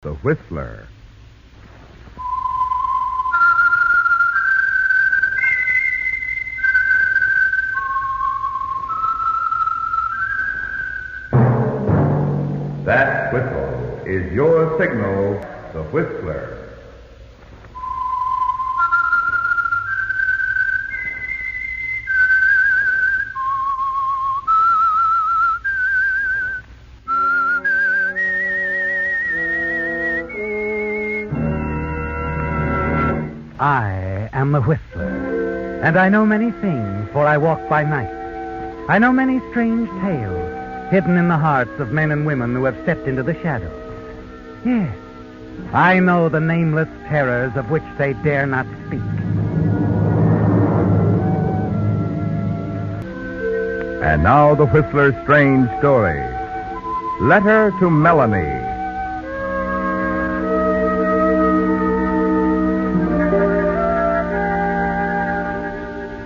The Whistler. That whistle is your signal, the Whistler. I am the Whistler, and I know many things, for I walk by night. I know many strange tales, hidden in the hearts of men and women who have stepped into the shadows. Yes, I know the nameless terrors of which they dare not speak. And now the Whistler's strange story. Letter to Melanie.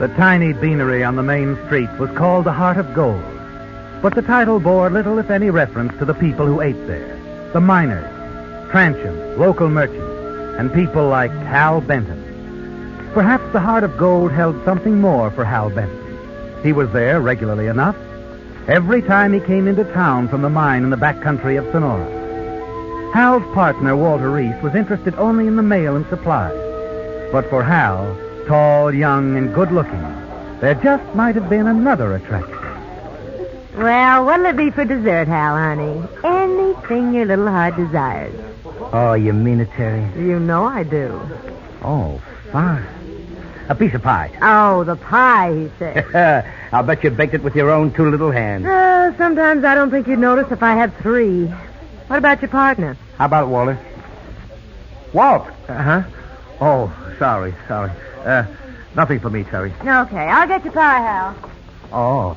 The tiny beanery on the main street was called the Heart of Gold, but the title bore little, if any, reference to the people who ate there. The miners, transients, local merchants, and people like Hal Benton. Perhaps the Heart of Gold held something more for Hal Benton. He was there regularly enough, every time he came into town from the mine in the back country of Sonora. Hal's partner, Walter Reese, was interested only in the mail and supplies. But for Hal, tall, young, and good-looking, there just might have been another attraction. Well, what'll it be for dessert, Hal, honey? Anything your little heart desires. Oh, you mean it, Terry? You know I do. Oh, fine. A piece of pie. Oh, the pie, he said. I'll bet you baked it with your own two little hands. Sometimes I don't think you'd notice if I had three. What about your partner? How about Walter? Walt! Uh-huh. Oh, sorry. Nothing for me, Terry. Okay, I'll get your pie, Hal. Oh,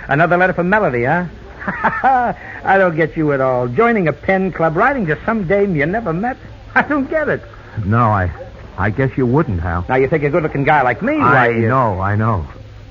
another letter from Melody, huh? I don't get you at all. Joining a pen club, writing to some dame you never met. I don't get it. No, I guess you wouldn't, Hal. Now, you think a good-looking guy like me... I know.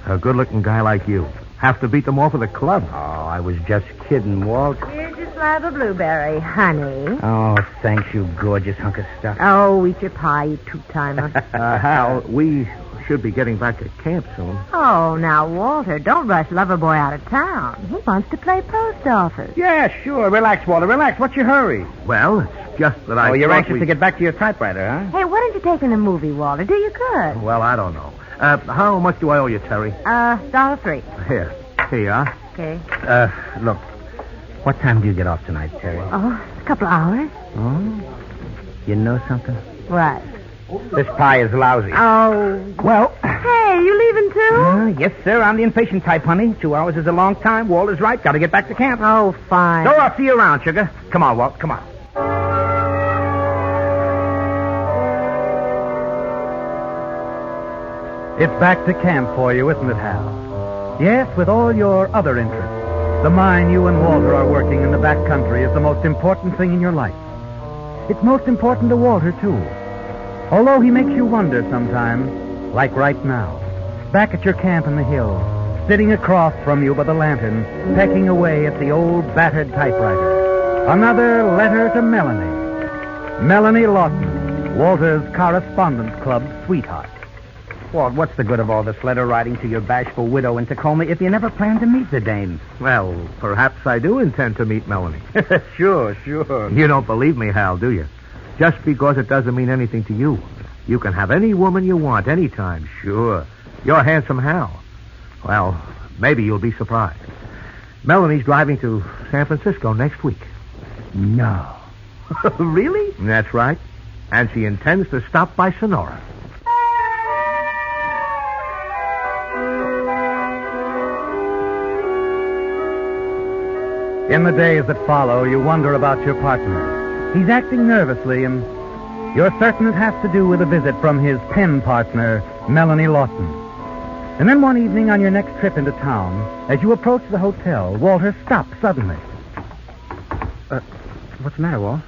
A good-looking guy like you. Have to beat them off at the club. Oh, I was just kidding, Walt. Here's your slab of blueberry, honey. Oh, thanks, you gorgeous hunk of stuff. Oh, eat your pie, you two-timer. Hal, we should be getting back to camp soon. Oh, now, Walter, don't rush Loverboy out of town. He wants to play post office. Yeah, sure. Relax, Walter, relax. What's your hurry? Well, it's just that you're anxious to get back to your typewriter, huh? Hey, why don't you take in a movie, Walter? Do you good? Well, I don't know. How much do I owe you, Terry? $1.03. Here you are. Okay. Look, what time do you get off tonight, Terry? Oh, a couple of hours. Oh? You know something? What? This pie is lousy. Oh. Well... Hey, you leaving too? Yes, sir. I'm the impatient type, honey. 2 hours is a long time. Walter's right. Got to get back to camp. Oh, fine. So I'll see you around, sugar. Come on, Walt. Come on. It's back to camp for you, isn't it, Hal? Yes, with all your other interests. The mine you and Walter are working in the back country is the most important thing in your life. It's most important to Walter, too. Although he makes you wonder sometimes, like right now, back at your camp in the hills, sitting across from you by the lantern, pecking away at the old battered typewriter. Another letter to Melanie. Melanie Lawton, Walter's Correspondence Club sweetheart. Walt, what's the good of all this letter writing to your bashful widow in Tacoma if you never plan to meet the dame? Well, perhaps I do intend to meet Melanie. Sure. You don't believe me, Hal, do you? Just because it doesn't mean anything to you. You can have any woman you want, anytime, sure. You're handsome Hal. Well, maybe you'll be surprised. Melanie's driving to San Francisco next week. No. Really? That's right. And she intends to stop by Sonora. In the days that follow, you wonder about your partner. He's acting nervously, and you're certain it has to do with a visit from his pen partner, Melanie Lawton. And then one evening on your next trip into town, as you approach the hotel, Walter stops suddenly. What's the matter, Walt?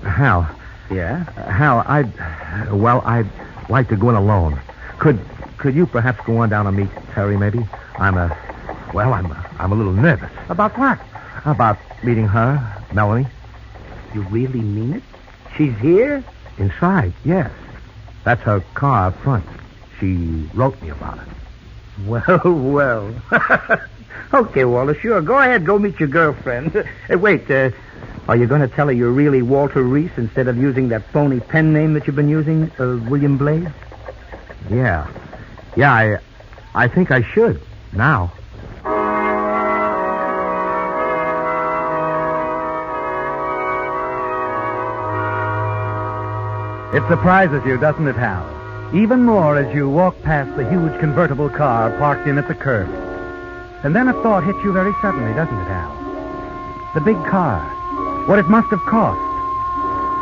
Hal. Yeah? Hal, I'd like to go in alone. Could you perhaps go on down and meet Terry, maybe? I'm a little nervous. About what? About meeting her, Melanie. You really mean it? She's here? Inside, yes. That's her car up front. She wrote me about it. Well, well. Okay, Walter, sure. Go ahead, go meet your girlfriend. Hey, wait, are you going to tell her you're really Walter Reese instead of using that phony pen name that you've been using, William Blade? Yeah. Yeah, I think I should, now. It surprises you, doesn't it, Hal? Even more as you walk past the huge convertible car parked in at the curb. And then a thought hits you very suddenly, doesn't it, Hal? The big car. What it must have cost.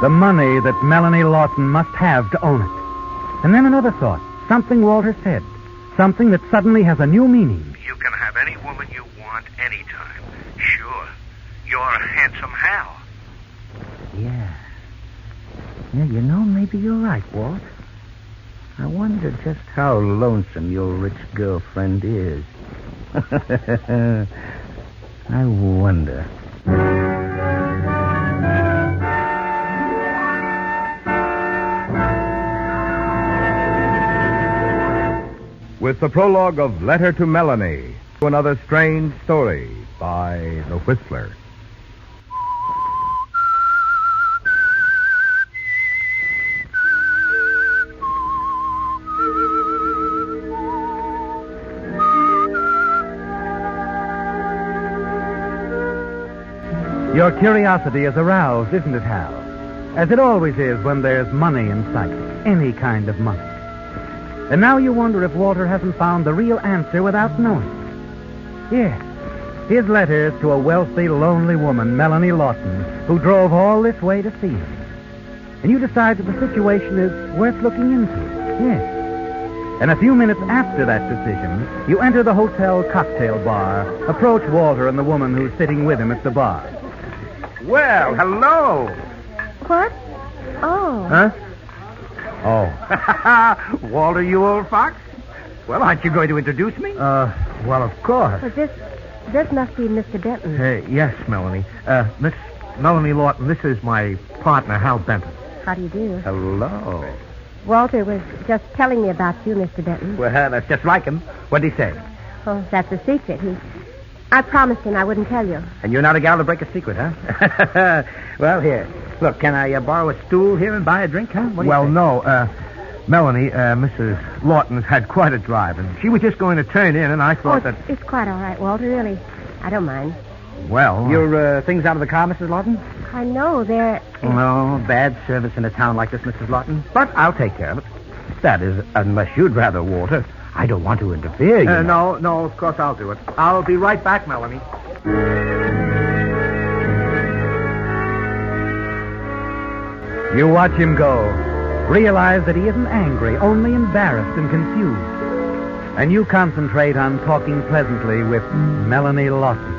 The money that Melanie Lawton must have to own it. And then another thought. Something Walter said. Something that suddenly has a new meaning. You can have any woman you want anytime. Sure. You're a handsome Hal. Yeah. Yeah, you know, maybe you're right, Walt. I wonder just how lonesome your rich girlfriend is. I wonder. With the prologue of Letter to Melanie, another strange story by The Whistler. Your curiosity is aroused, isn't it, Hal? As it always is when there's money in sight. Any kind of money. And now you wonder if Walter hasn't found the real answer without knowing. Yes. His letters to a wealthy, lonely woman, Melanie Lawton, who drove all this way to see him. And you decide that the situation is worth looking into. Yes. And a few minutes after that decision, you enter the hotel cocktail bar, approach Walter and the woman who's sitting with him at the bar. Well, hello. What? Oh. Huh? Oh. Walter, you old fox? Well, aren't you going to introduce me? Well, of course. Well, this must be Mr. Benton. Yes, Melanie. Miss Melanie Lawton, this is my partner, Hal Benton. How do you do? Hello. Walter was just telling me about you, Mr. Benton. Well, that's just like him. What'd he say? Oh, that's a secret. I promised him I wouldn't tell you. And you're not a gal to break a secret, huh? Well, here. Look, can I borrow a stool here and buy a drink, huh? What do you Well, think? no. Melanie, Mrs. Lawton's had quite a drive, and she was just going to turn in, and I thought that... It's quite all right, Walter, really. I don't mind. Well... Your things out of the car, Mrs. Lawton? I know, they're... No, bad service in a town like this, Mrs. Lawton. But I'll take care of it. That is, unless you'd rather, Walter. I don't want to interfere, you know. No, of course I'll do it. I'll be right back, Melanie. You watch him go. Realize that he isn't angry, only embarrassed and confused. And you concentrate on talking pleasantly with Melanie Lawton.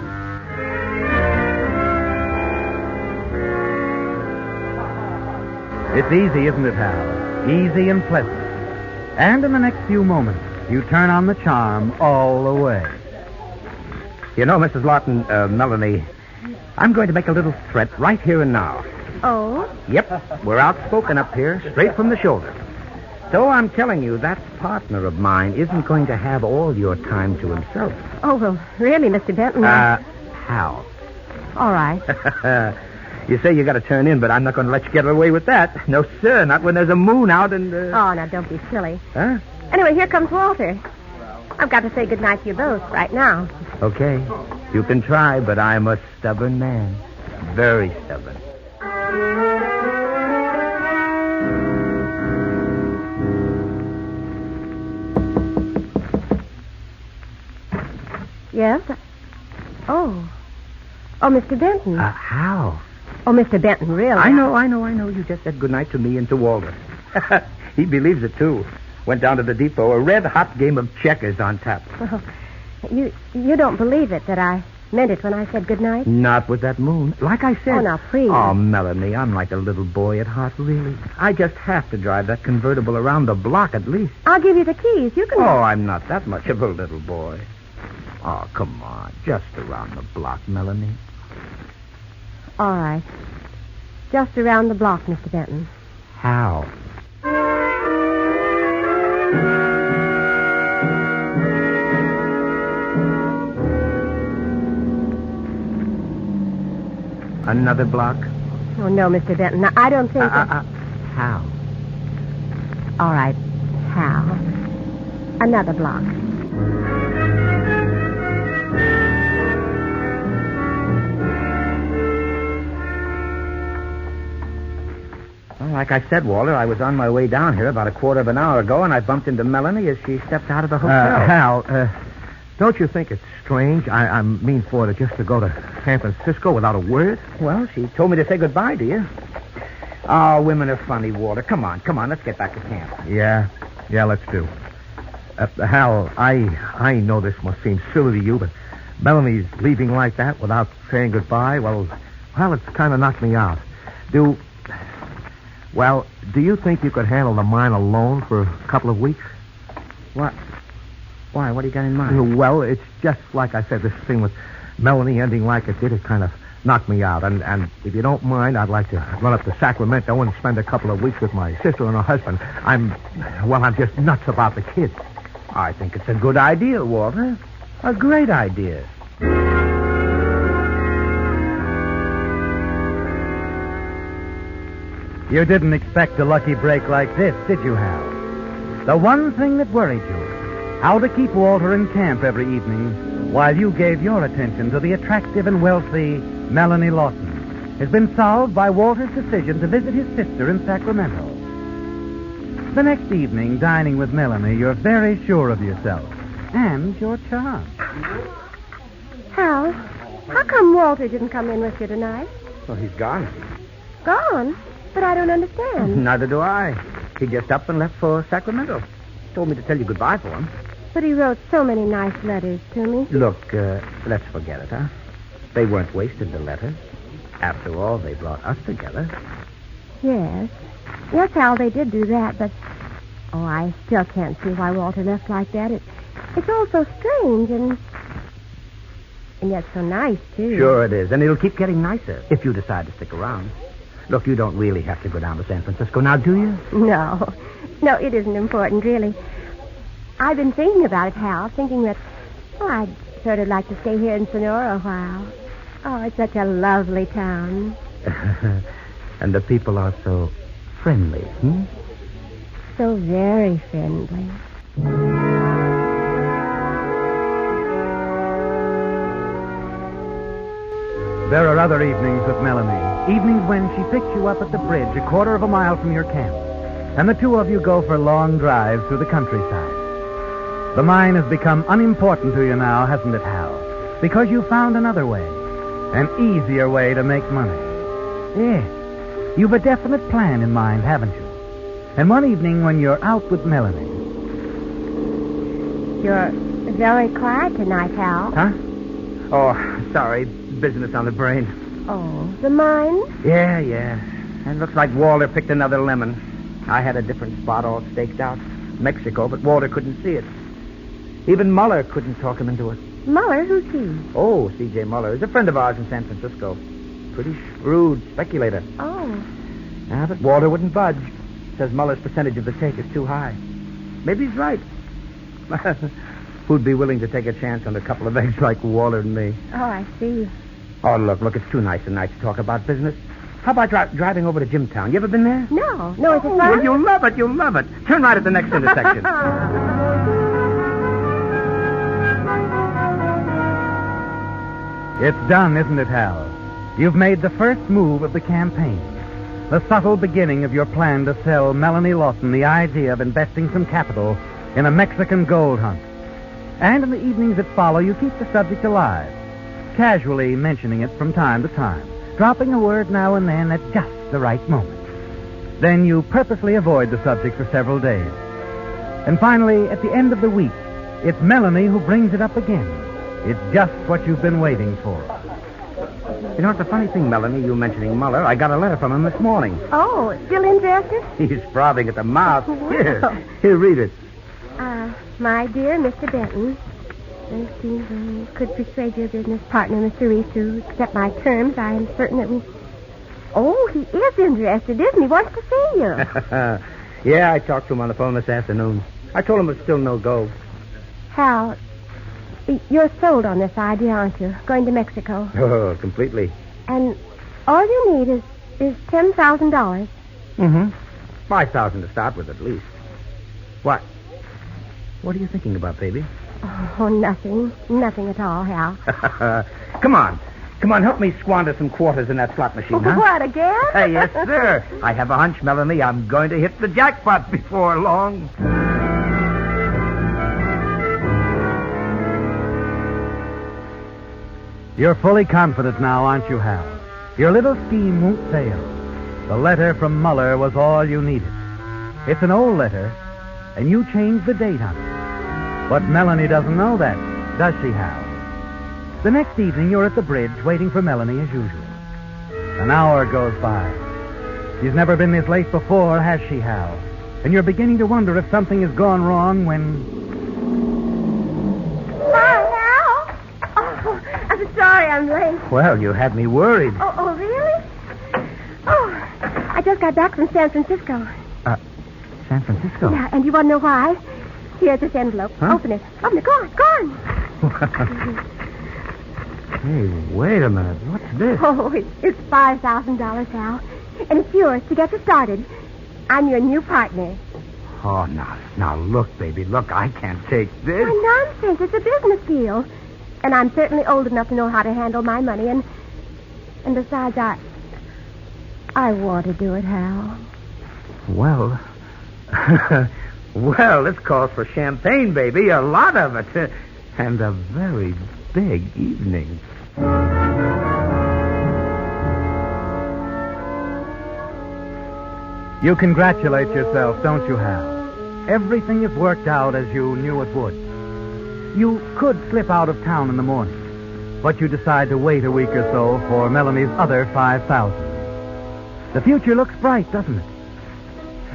It's easy, isn't it, Hal? Easy and pleasant. And in the next few moments, you turn on the charm all the way. You know, Mrs. Lawton, Melanie, I'm going to make a little threat right here and now. Oh? Yep, we're outspoken up here, straight from the shoulder. So I'm telling you, that partner of mine isn't going to have all your time to himself. Oh, well, really, Mr. Benton. Hal. All right. You say you got to turn in, but I'm not going to let you get away with that. No, sir, not when there's a moon out and... Oh, now, don't be silly. Huh? Anyway, here comes Walter. I've got to say goodnight to you both right now. Okay. You can try, but I'm a stubborn man. Very stubborn. Yes? Oh, Mr. Benton. Hal. Oh, Mr. Benton, really? I know. You just said goodnight to me and to Walter. He believes it, too. Went down to the depot, a red-hot game of checkers on tap. Well, you don't believe it that I meant it when I said goodnight? Not with that moon. Like I said... Oh, now, please. Oh, Melanie, I'm like a little boy at heart, really. I just have to drive that convertible around the block at least. I'll give you the keys. You can... Oh, I'm not that much of a little boy. Oh, come on. Just around the block, Melanie. All right. just around the block, Mr. Benton. How? Another block? Oh, no, Mr. Benton. I don't think that... How? All right, Hal. Another block. Well, like I said, Walter, I was on my way down here about a quarter of an hour ago, and I bumped into Melanie as she stepped out of the hotel. Hal, don't you think it's strange? I mean for her just to go to San Francisco without a word? Well, she told me to say goodbye to you. Oh, women are funny, Walter. Come on, let's get back to camp. Yeah, let's do. Hal, I know this must seem silly to you, but Melanie's leaving like that without saying goodbye, well, it's kind of knocked me out. Do you think you could handle the mine alone for a couple of weeks? What? Why? What do you got in mind? Well, it's just like I said, this thing with Melanie ending like it did, it kind of knocked me out. And if you don't mind, I'd like to run up to Sacramento and spend a couple of weeks with my sister and her husband. I'm just nuts about the kids. I think it's a good idea, Walter. A great idea. You didn't expect a lucky break like this, did you, Hal? The one thing that worried you, how to keep Walter in camp every evening while you gave your attention to the attractive and wealthy Melanie Lawson, has been solved by Walter's decision to visit his sister in Sacramento. The next evening, dining with Melanie, you're very sure of yourself and your charm. Hal, how come Walter didn't come in with you tonight? Well, he's gone. Gone? But I don't understand. Neither do I. He just up and left for Sacramento. Told me to tell you goodbye for him. But he wrote so many nice letters to me. Look, let's forget it, huh? They weren't wasted, the letters. After all, they brought us together. Yes. Yes, Hal, they did do that, but... Oh, I still can't see why Walter left like that. It's all so strange and yet so nice, too. Sure it is, and it'll keep getting nicer if you decide to stick around. Look, you don't really have to go down to San Francisco now, do you? No. No, it isn't important, really. I've been thinking about it, Hal, thinking that, I'd sort of like to stay here in Sonora a while. Oh, it's such a lovely town. And the people are so friendly, So very friendly. There are other evenings with Melanie. Evenings when she picks you up at the bridge a quarter of a mile from your camp. And the two of you go for long drives through the countryside. The mine has become unimportant to you now, hasn't it, Hal? Because you found another way. An easier way to make money. Yes. You've a definite plan in mind, haven't you? And one evening when you're out with Melanie... You're very quiet tonight, Hal. Huh? Oh, sorry. Business on the brain. Oh, the mine? Yeah. And looks like Walter picked another lemon. I had a different spot all staked out. Mexico, but Walter couldn't see it. Even Muller couldn't talk him into it. Muller? Who's he? Oh, C.J. Muller. He's a friend of ours in San Francisco. Pretty shrewd speculator. Oh. Ah, but Walter wouldn't budge. Says Muller's percentage of the take is too high. Maybe he's right. Who'd be willing to take a chance on a couple of eggs like Walter and me? Oh, I see. Oh, look, it's too nice a night to talk about business. How about driving over to Jimtown? You ever been there? No, is it fun? Well, you'll love it. Turn right at the next intersection. It's done, isn't it, Hal? You've made the first move of the campaign. The subtle beginning of your plan to sell Melanie Lawson the idea of investing some capital in a Mexican gold hunt. And in the evenings that follow, you keep the subject alive, casually mentioning it from time to time, dropping a word now and then at just the right moment. Then you purposely avoid the subject for several days. And finally, at the end of the week, it's Melanie who brings it up again. It's just what you've been waiting for. You know, it's a funny thing, Melanie, you mentioning Muller. I got a letter from him this morning. Oh, still interested? He's frothing at the mouth. Wow. Here, read it. My dear Mr. Benton, could persuade your business partner, Mr. Reese, to accept my terms. I am certain that we... Oh, he is interested, isn't he? Wants to see you. Yeah, I talked to him on the phone this afternoon. I told him it's still no go. Hal, you're sold on this idea, aren't you? Going to Mexico. Oh, completely. And all you need is $10,000. Mm-hmm. 5,000 to start with, at least. What? What are you thinking about, baby? Oh, nothing. Nothing at all, Hal. Come on. Come on, help me squander some quarters in that slot machine, huh? What, again? Yes, sir. I have a hunch, Melanie. I'm going to hit the jackpot before long. You're fully confident now, aren't you, Hal? Your little scheme won't fail. The letter from Muller was all you needed. It's an old letter, and you changed the date on it. But Melanie doesn't know that, does she, Hal? The next evening, you're at the bridge waiting for Melanie as usual. An hour goes by. She's never been this late before, has she, Hal? And you're beginning to wonder if something has gone wrong when... Hi, Hal. Oh, I'm sorry I'm late. Well, you had me worried. Oh, really? Oh, I just got back from San Francisco. San Francisco? Yeah, and you want to know why? Here's this envelope. Huh? Open it. Go on, go on. Hey, wait a minute. What's this? Oh, it's $5,000, Hal. And it's yours to get you started. I'm your new partner. Oh, now, look, baby, look, I can't take this. Why, nonsense. It's a business deal. And I'm certainly old enough to know how to handle my money. And besides, I want to do it, Hal. Well, well, this calls for champagne, baby, a lot of it. And a very big evening. You congratulate yourself, don't you, Hal? Everything has worked out as you knew it would. You could slip out of town in the morning, but you decide to wait a week or so for Melanie's other 5,000. The future looks bright, doesn't it?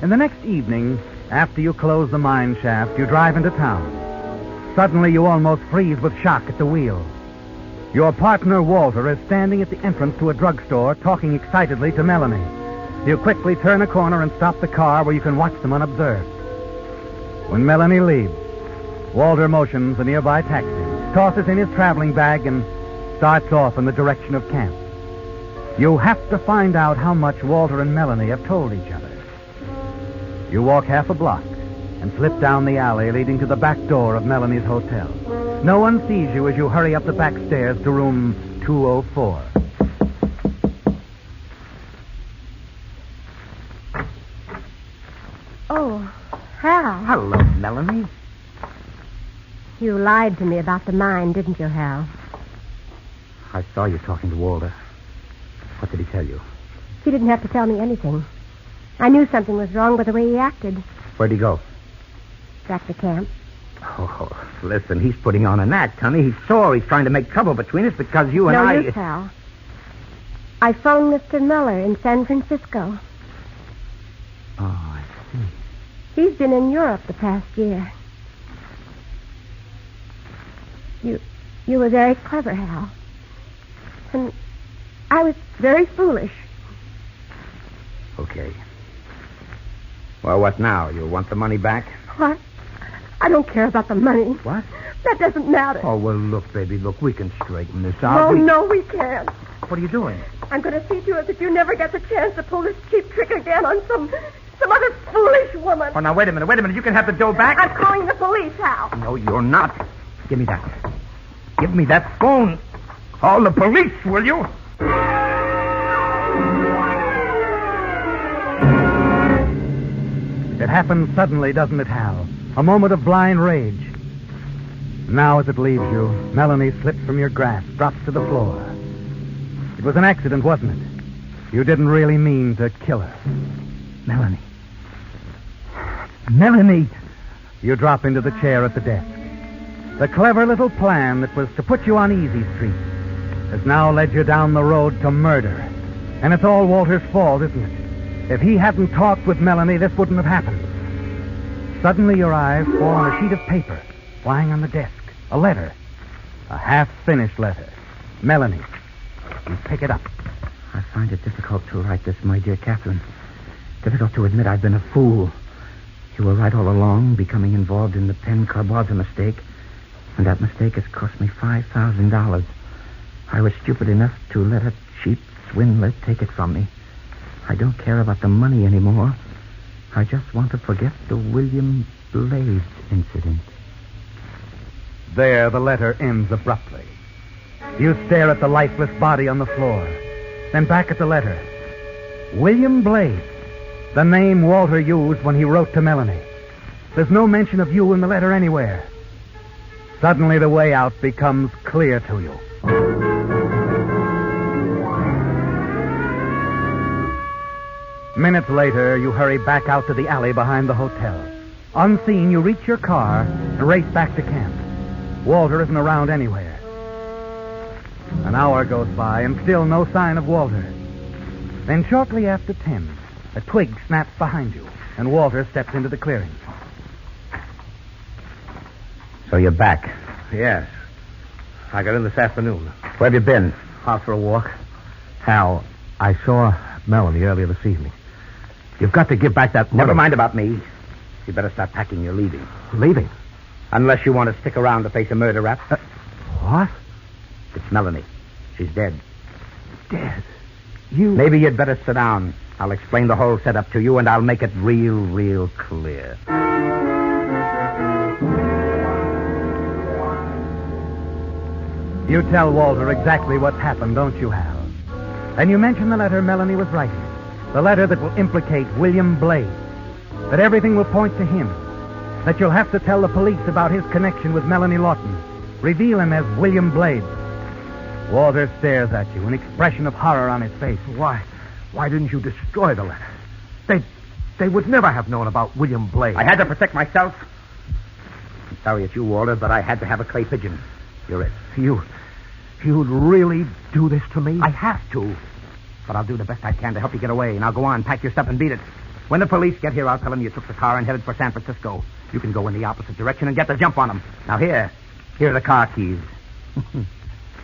And the next evening, after you close the mine shaft, you drive into town. Suddenly, you almost freeze with shock at the wheel. Your partner, Walter, is standing at the entrance to a drugstore talking excitedly to Melanie. You quickly turn a corner and stop the car where you can watch them unobserved. When Melanie leaves, Walter motions a nearby taxi, tosses in his traveling bag, and starts off in the direction of camp. You have to find out how much Walter and Melanie have told each other. You walk half a block and slip down the alley leading to the back door of Melanie's hotel. No one sees you as you hurry up the back stairs to room 204. Oh, Hal. Hello, Melanie. You lied to me about the mine, didn't you, Hal? I saw you talking to Walter. What did he tell you? He didn't have to tell me anything. I knew something was wrong by the way he acted. Where'd he go? Back to camp. Oh, listen, he's putting on an act, honey. He's sore. He's trying to make trouble between us because you and No I... use, Hal. I phoned Mr. Miller in San Francisco. Oh, I see. He's been in Europe the past year. You were very clever, Hal. And I was very foolish. Okay. Well, what now? You want the money back? What? I don't care about the money. What? That doesn't matter. Oh, well, look, baby, look, we can straighten this out. No, we can't. What are you doing? I'm going to see to it that you never get the chance to pull this cheap trick again on some other foolish woman. Oh, now, wait a minute. You can have the dough back. I'm calling the police, Hal. No, you're not. Give me that. Give me that phone. Call the police, will you? It happens suddenly, doesn't it, Hal? A moment of blind rage. Now, as it leaves you, Melanie slips from your grasp, drops to the floor. It was an accident, wasn't it? You didn't really mean to kill her. Melanie. Melanie. You drop into the chair at the desk. The clever little plan that was to put you on Easy Street has now led you down the road to murder. And it's all Walter's fault, isn't it? If he hadn't talked with Melanie, this wouldn't have happened. Suddenly your eyes fall on a sheet of paper lying on the desk. A letter. A half-finished letter. Melanie. You pick it up. I find it difficult to write this, my dear Catherine. Difficult to admit I've been a fool. You were right all along. Becoming involved in the pen club was a mistake. And that mistake has cost me $5,000. I was stupid enough to let a cheap swindler take it from me. I don't care about the money anymore. I just want to forget the William Blades incident. There, the letter ends abruptly. You stare at the lifeless body on the floor, then back at the letter. William Blades, the name Walter used when he wrote to Melanie. There's no mention of you in the letter anywhere. Suddenly, the way out becomes clear to you. Minutes later, you hurry back out to the alley behind the hotel. Unseen, you reach your car and race back to camp. Walter isn't around anywhere. An hour goes by and still no sign of Walter. Then shortly after 10, a twig snaps behind you, and Walter steps into the clearing. So you're back. Yes. I got in this afternoon. Where have you been? Out for a walk. Hal, I saw Melanie earlier this evening. You've got to give back that money. Never mind about me. You better start packing. You're leaving. Leaving? Unless you want to stick around to face a murder rap. What? It's Melanie. She's dead. Dead? You... Maybe you'd better sit down. I'll explain the whole setup to you, and I'll make it real clear. You tell Walter exactly what's happened, don't you, Hal? And you mention the letter Melanie was writing. The letter that will implicate William Blades. That everything will point to him. That you'll have to tell the police about his connection with Melanie Lawton. Reveal him as William Blades. Walter stares at you, an expression of horror on his face. Why didn't you destroy the letter? They would never have known about William Blades. I had to protect myself. I'm sorry it's you, Walter, but I had to have a clay pigeon. You're it. You'd really do this to me? I have to. But I'll do the best I can to help you get away. Now go on, pack your stuff and beat it. When the police get here, I'll tell them you took the car and headed for San Francisco. You can go in the opposite direction and get the jump on them. Now here are the car keys.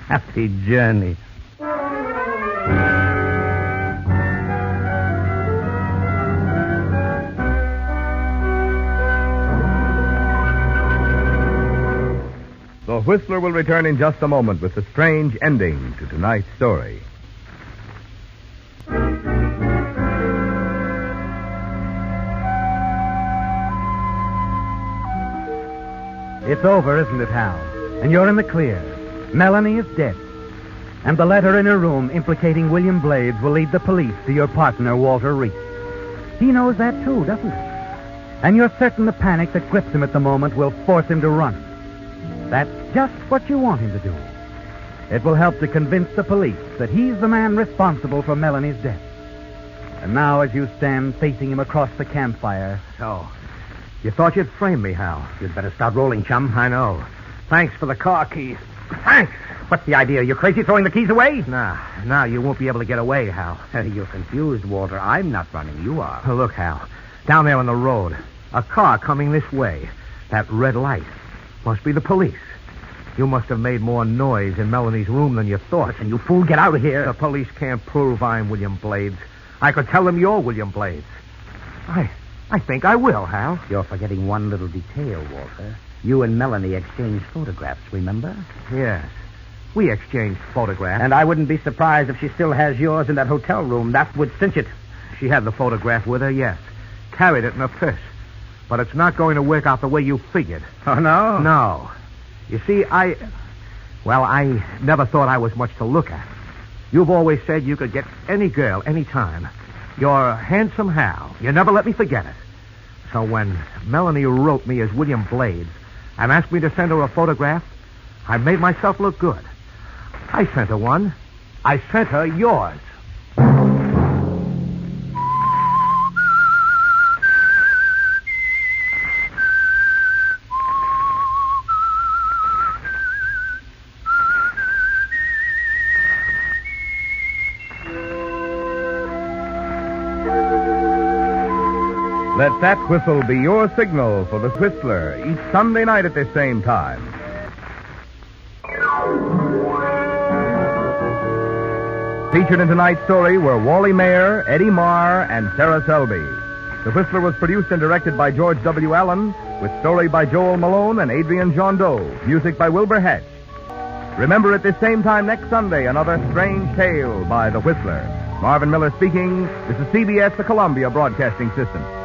Happy journey. The Whistler will return in just a moment with the strange ending to tonight's story. It's over, isn't it, Hal? And you're in the clear. Melanie is dead. And the letter in her room implicating William Blades will lead the police to your partner, Walter Reese. He knows that, too, doesn't he? And you're certain the panic that grips him at the moment will force him to run. That's just what you want him to do. It will help to convince the police that he's the man responsible for Melanie's death. And now, as you stand facing him across the campfire... So, you thought you'd frame me, Hal. You'd better start rolling, chum. I know. Thanks for the car keys. Thanks. What's the idea? You crazy throwing the keys away? Now you won't be able to get away, Hal. You're confused, Walter. I'm not running. You are. Look, Hal. Down there on the road. A car coming this way. That red light. Must be the police. You must have made more noise in Melanie's room than you thought. Listen, you fool, get out of here. The police can't prove I'm William Blades. I could tell them you're William Blades. I think I will, Hal. You're forgetting one little detail, Walter. You and Melanie exchanged photographs, remember? Yes. We exchanged photographs. And I wouldn't be surprised if she still has yours in that hotel room. That would cinch it. She had the photograph with her, yes. Carried it in her purse. But it's not going to work out the way you figured. Oh, no? No. You see, I never thought I was much to look at. You've always said you could get any girl, any time. You're handsome Hal. You never let me forget it. So when Melanie wrote me as William Blades and asked me to send her a photograph, I made myself look good. I sent her one. I sent her yours. Let that whistle be your signal for the Whistler each Sunday night at this same time. Featured in tonight's story were Wally Mayer, Eddie Marr, and Sarah Selby. The Whistler was produced and directed by George W. Allen, with story by Joel Malone and Adrian Jondeau, music by Wilbur Hatch. Remember at this same time next Sunday, another strange tale by The Whistler. Marvin Miller speaking. This is CBS, the Columbia Broadcasting System.